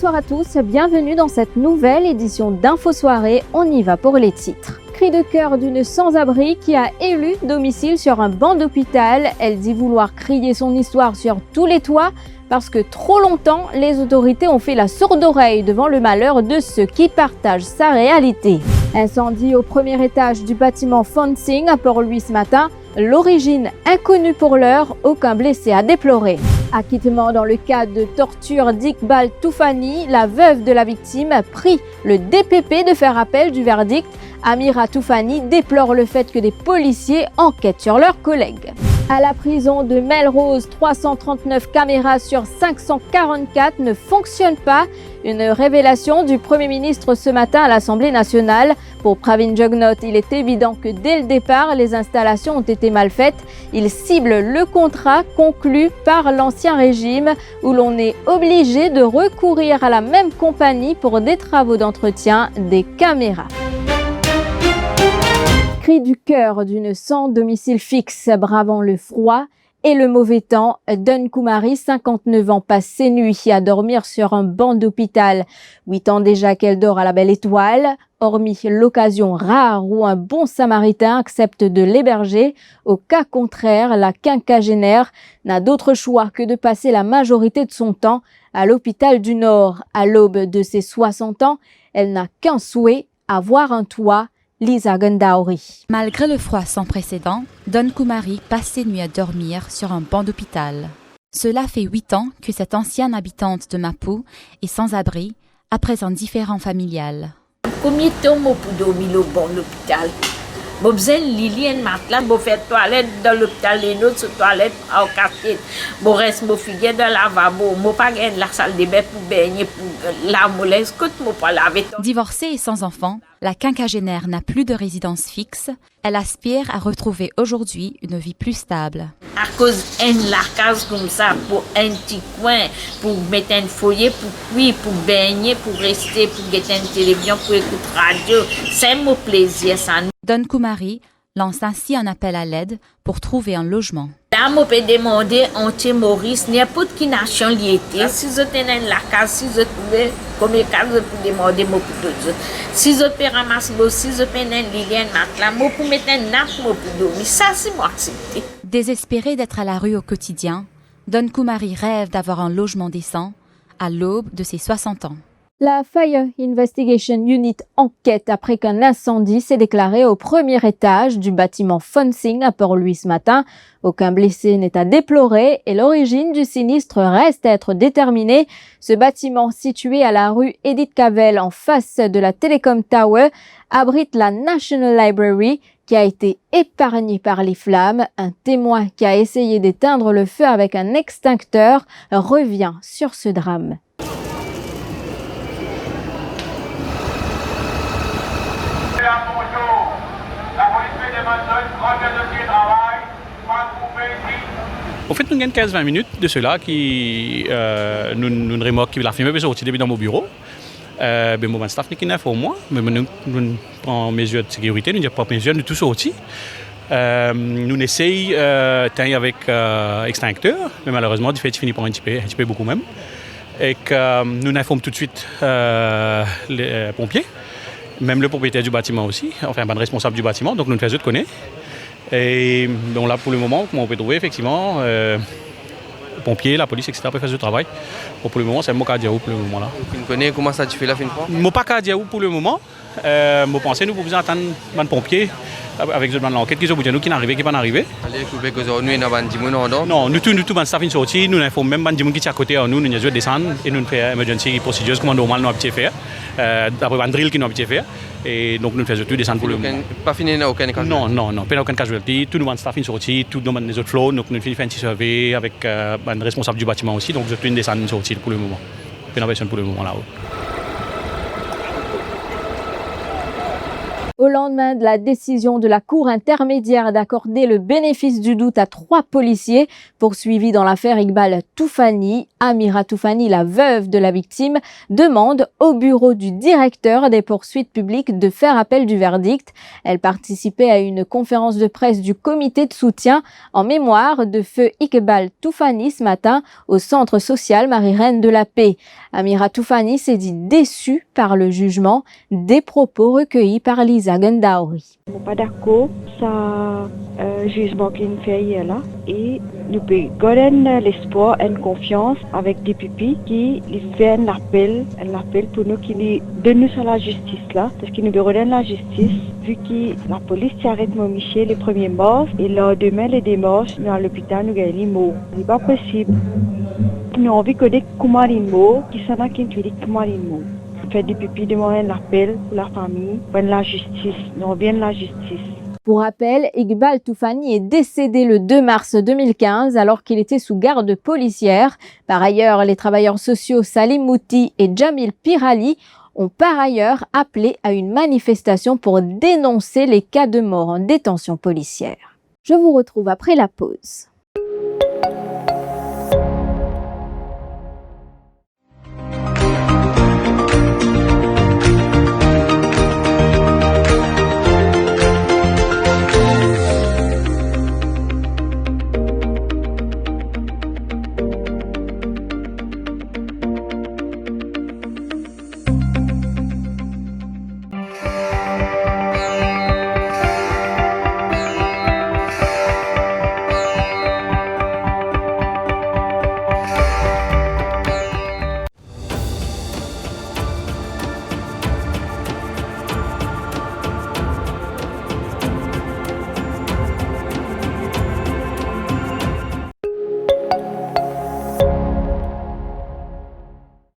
Bonsoir à tous, bienvenue dans cette nouvelle édition d'Info Soirée. On y va pour les titres. Cri de cœur d'une sans-abri qui a élu domicile sur un banc d'hôpital. Elle dit vouloir crier son histoire sur tous les toits parce que trop longtemps, les autorités ont fait la sourde oreille devant le malheur de ceux qui partagent sa réalité. Incendie au premier étage du bâtiment Fonsing à Port-Louis ce matin. L'origine inconnue pour l'heure, aucun blessé à déplorer. Acquittement dans le cas de torture d'Iqbal Toufani, la veuve de la victime prie le DPP de faire appel du verdict. Amira Toufani déplore le fait que des policiers enquêtent sur leurs collègues. À la prison de Melrose, 339 caméras sur 544 ne fonctionnent pas. Une révélation du Premier ministre ce matin à l'Assemblée nationale. Pour Pravin Jugnauth, il est évident que dès le départ, les installations ont été mal faites. Il cible le contrat conclu par l'Ancien Régime où l'on est obligé de recourir à la même compagnie pour des travaux d'entretien des caméras. Cri du cœur d'une sans domicile fixe bravant le froid et le mauvais temps. Don Kumari, 59 ans, passe ses nuits à dormir sur un banc d'hôpital. 8 ans déjà qu'elle dort à la Belle Étoile. Hormis l'occasion rare où un bon samaritain accepte de l'héberger, au cas contraire, la quinquagénaire n'a d'autre choix que de passer la majorité de son temps à l'hôpital du Nord. À l'aube de ses 60 ans, elle n'a qu'un souhait, avoir un toit. Lisa Gandauri. Malgré le froid sans précédent, Don Kumari passe ses nuits à dormir sur un banc d'hôpital. Cela fait 8 ans que cette ancienne habitante de Mapu est sans abri après un différend familial. Combien de temps pour dormir au banc d'hôpital? J'ai besoin de Lili et matelas, je fais toilette dans l'hôpital, les autres toilettes au quartier. Je reste dans le lavabo, je n'ai pas la salle de bain pour baigner, pour la mollesse, que je ne pas laver. Divorcée et sans enfant, la quinquagénaire n'a plus de résidence fixe. Elle aspire à retrouver aujourd'hui une vie plus stable. À cause d'une case comme ça, pour un petit coin, pour mettre un foyer, pour cuire, pour baigner, pour rester, pour guetter une télévision, pour écouter radio, c'est mon plaisir ça. Don Kumari lance ainsi un appel à l'aide pour trouver un logement. Là, je peux demander à Maurice, n'importe quelle nation il était, si je tenais la case, si je trouvais comme une case, je peux demander pour d'autres. Si je peux ramasser, si je peux mettre un lit, un matelas, je peux mettre un nappe, je peux dormir. Ça, c'est moi accepté. Désespérée d'être à la rue au quotidien, Don Kumari rêve d'avoir un logement décent à l'aube de ses 60 ans. La Fire Investigation Unit enquête après qu'un incendie s'est déclaré au premier étage du bâtiment Fonsing à Port-Louis ce matin. Aucun blessé n'est à déplorer et l'origine du sinistre reste à être déterminée. Ce bâtiment situé à la rue Edith Cavell en face de la Telecom Tower abrite la National Library qui a été épargné par les flammes. Un témoin qui a essayé d'éteindre le feu avec un extincteur revient sur ce drame. En fait, nous avons 15-20 minutes de cela qui nous remorque qui la filmer parce que dans mon bureau. Mon staff n'est qu'une pour moi, mais nous prenons mesures de sécurité, nous n'avons pas mesures de tout sorti. Nous essayons avec extincteur, mais malheureusement, il finit par un petit peu beaucoup même. Et que nous informons tout de suite les pompiers, même le propriétaire du bâtiment aussi, enfin le responsable du bâtiment, donc nous faisons de connaître. Et donc là, pour le moment, comme on peut trouver, effectivement, les pompiers, la police, etc., peuvent faire du travail. Bon, pour le moment, c'est un mot cardiaque pour le moment là. Tu connais comment ça tu fais la fin de fois? Mot pas cardiaque pour le moment. Je pense que nous pouvons attendre les pompiers avec l'enquête qui sont nous qui n'arrivent qui pas arrivé. Allez, couper que nous n'avons pas non, nous tout les staff sorti, nous informons même les gens qui sont à côté de nous, nous descendre et nous faisons emergency procedures comme normal nous avons faire. D'après un drill qui nous avons faire. Et donc nous faisons tout descendre pour le moment. Pas fini dans aucun cas. Non, pas aucun casualty. Tout le staff est sorti, tout les autres flots. Donc nous faisons un petit survey avec un responsable du bâtiment aussi. Donc tout une descente sortie pour le moment. Pas pour le moment là-haut. Au lendemain de la décision de la Cour intermédiaire d'accorder le bénéfice du doute à 3 policiers poursuivis dans l'affaire Iqbal Toufani, Amira Toufani, la veuve de la victime, demande au bureau du directeur des poursuites publiques de faire appel du verdict. Elle participait à une conférence de presse du comité de soutien en mémoire de feu Iqbal Toufani ce matin au centre social Marie-Reine de la Paix. Amira Toufani s'est dit déçue par le jugement, des propos recueillis par Lisa Gendaouri. Je ne suis pas d'accord ça jugement qu'il fait hier là et nous pouvons l'espoir et confiance avec des pupilles qui fait un appel pour nous qui donne nous à la justice là parce qu'ils nous redonnent la justice vu que la police arrête mon Michel les 1er mars et là demain les démarches nous à l'hôpital nous gagnons les mots. C'est pas possible. Nous avons envie que des coumarines qui sont là qui nous dit coumarines mots. Fait des pupilles demander l'appel pour la famille, pour la justice. Nous bien la justice. Pour rappel, Iqbal Toufani est décédé le 2 mars 2015 alors qu'il était sous garde policière. Par ailleurs, les travailleurs sociaux Salim Mouti et Jamil Pirali ont par ailleurs appelé à une manifestation pour dénoncer les cas de mort en détention policière. Je vous retrouve après la pause.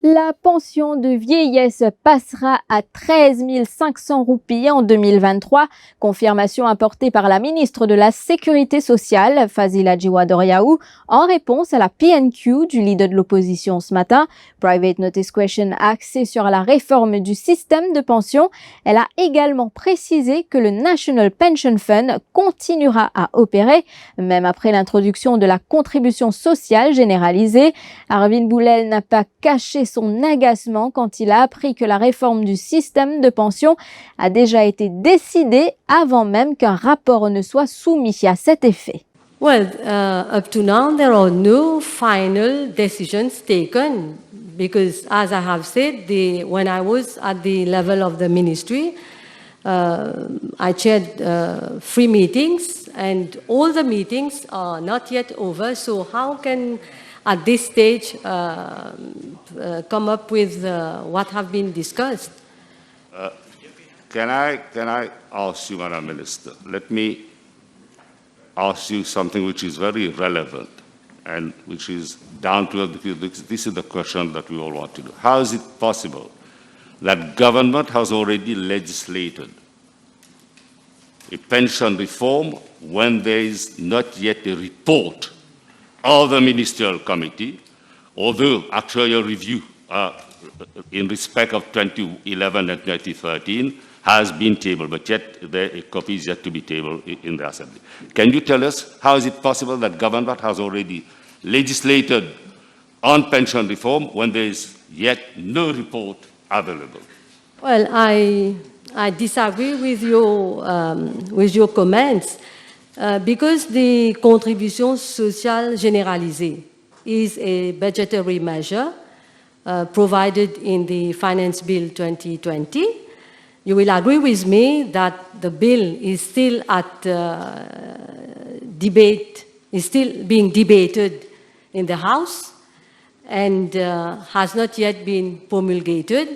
La pension de vieillesse passera à 13 500 roupies en 2023, confirmation apportée par la ministre de la Sécurité sociale, Fazila Djiwadoriaou, en réponse à la PNQ du leader de l'opposition ce matin. Private Notice Question axée sur la réforme du système de pension. Elle a également précisé que le National Pension Fund continuera à opérer, même après l'introduction de la contribution sociale généralisée. Arvin Boulel n'a pas caché son agacement quand il a appris que la réforme du système de pension a déjà été décidée avant même qu'un rapport ne soit soumis à cet effet. Well, up to now, there are no final decisions taken because, as I have said, when I was at the level of the ministry, I chaired 3 meetings and all the meetings are not yet over. So how can at this stage come up with what have been discussed? Can I ask you, Madam Minister, let me ask you something which is very relevant and which is down to this is the question that we all want to do. How is it possible that government has already legislated a pension reform when there is not yet a report of the ministerial committee, although actuarial review in respect of 2011 and 2013 has been tabled, but yet a copy is yet to be tabled in the Assembly. Can you tell us how is it possible that government has already legislated on pension reform when there is yet no report available? Well, I disagree with your comments. Because the contribution sociale généralisée is a budgetary measure provided in the Finance Bill 2020, you will agree with me that the bill is still at debate, is still being debated in the House and has not yet been promulgated.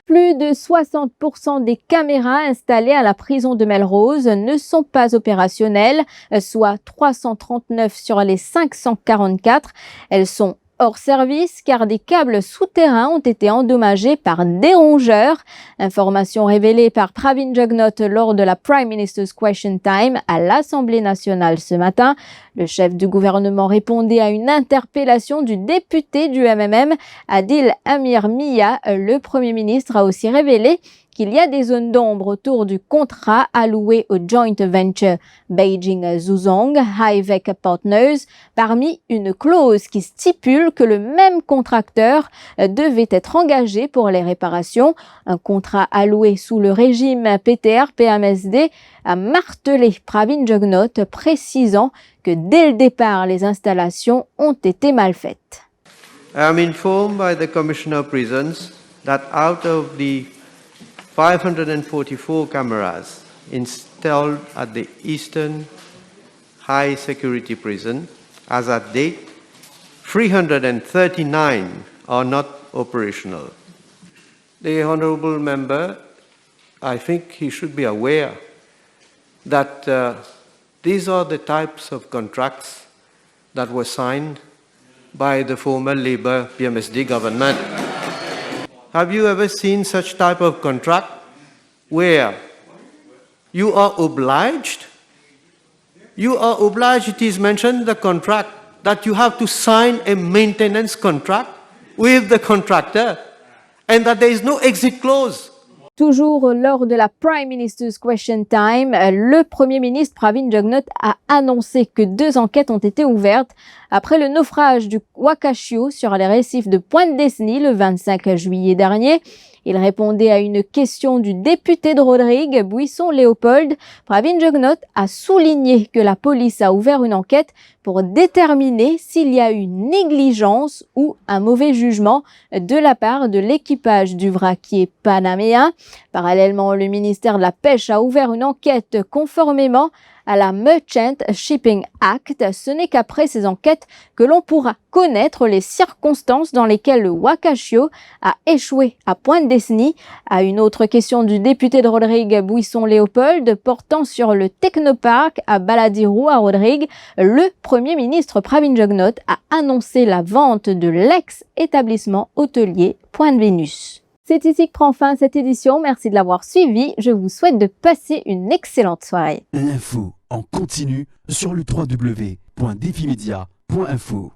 Plus de 60% des caméras installées à la prison de Melrose ne sont pas opérationnelles, soit 339 sur les 544. Elles sont hors service car des câbles souterrains ont été endommagés par des rongeurs. Information révélée par Pravin Jugnauth lors de la Prime Minister's Question Time à l'Assemblée nationale ce matin. Le chef du gouvernement répondait à une interpellation du député du MMM, Adil Amir Mia. Le Premier ministre a aussi révélé qu'il y a des zones d'ombre autour du contrat alloué au joint venture Beijing-Zhuzhong Hivec Partners, parmi une clause qui stipule que le même contracteur devait être engagé pour les réparations. Un contrat alloué sous le régime PTR-PMSD a martelé Pravin Jugnauth, précisant que dès le départ, les installations ont été mal faites. I am informed by the Commissioner of Prisons that out of the 544 cameras installed at the Eastern High Security Prison, as at date, 339 are not operational. The Honourable Member, I think he should be aware that these are the types of contracts that were signed by the former Labour PMSD government. Have you ever seen such type of contract where you are obliged? You are obliged, it is mentioned in the contract, that you have to sign a maintenance contract with the contractor and that there is no exit clause. Toujours lors de la Prime Minister's Question Time, le Premier ministre Pravin Jugnauth a annoncé que 2 enquêtes ont été ouvertes après le naufrage du Wakashio sur les récifs de Pointe-Desny le 25 juillet dernier. Il répondait à une question du député de Rodrigue, Buisson-Léopold. Pravin Jugnauth a souligné que la police a ouvert une enquête pour déterminer s'il y a eu négligence ou un mauvais jugement de la part de l'équipage du vraquier panaméen. Parallèlement, le ministère de la Pêche a ouvert une enquête conformément à la Merchant Shipping Act. Ce n'est qu'après ces enquêtes que l'on pourra connaître les circonstances dans lesquelles le Wakashio a échoué à Pointe-Desny. À une autre question du député de Rodrigue, Buisson-Léopold, portant sur le technoparc à Baladirou à Rodrigue, le Premier ministre Pravin Jugnauth a annoncé la vente de l'ex-établissement hôtelier Pointe-Vénus. C'est ici que prend fin cette édition. Merci de l'avoir suivi. Je vous souhaite de passer une excellente soirée. L'info en continu sur le www.defimedia.info.